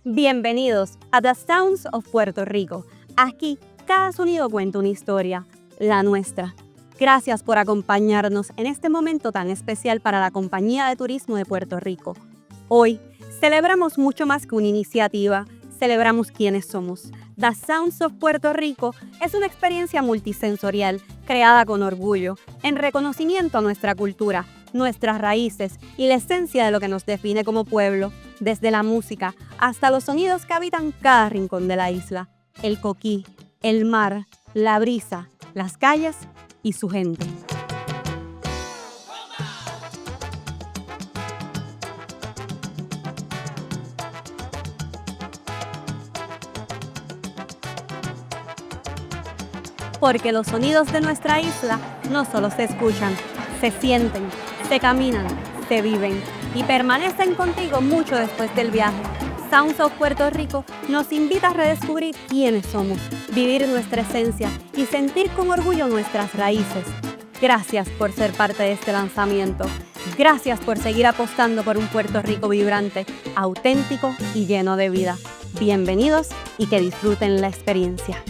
Bienvenidos a The Sounds of Puerto Rico. Aquí, cada sonido cuenta una historia, la nuestra. Gracias por acompañarnos en este momento tan especial para la Compañía de Turismo de Puerto Rico. Hoy, celebramos mucho más que una iniciativa, celebramos quiénes somos. The Sounds of Puerto Rico es una experiencia multisensorial creada con orgullo, en reconocimiento a nuestra cultura, nuestras raíces y la esencia de lo que nos define como pueblo, desde la música hasta los sonidos que habitan cada rincón de la isla, el coquí, el mar, la brisa, las calles y su gente. Porque los sonidos de nuestra isla no solo se escuchan, se sienten, se caminan, se viven y permanecen contigo mucho después del viaje. Sounds of Puerto Rico nos invita a redescubrir quiénes somos, vivir nuestra esencia y sentir con orgullo nuestras raíces. Gracias por ser parte de este lanzamiento. Gracias por seguir apostando por un Puerto Rico vibrante, auténtico y lleno de vida. Bienvenidos y que disfruten la experiencia.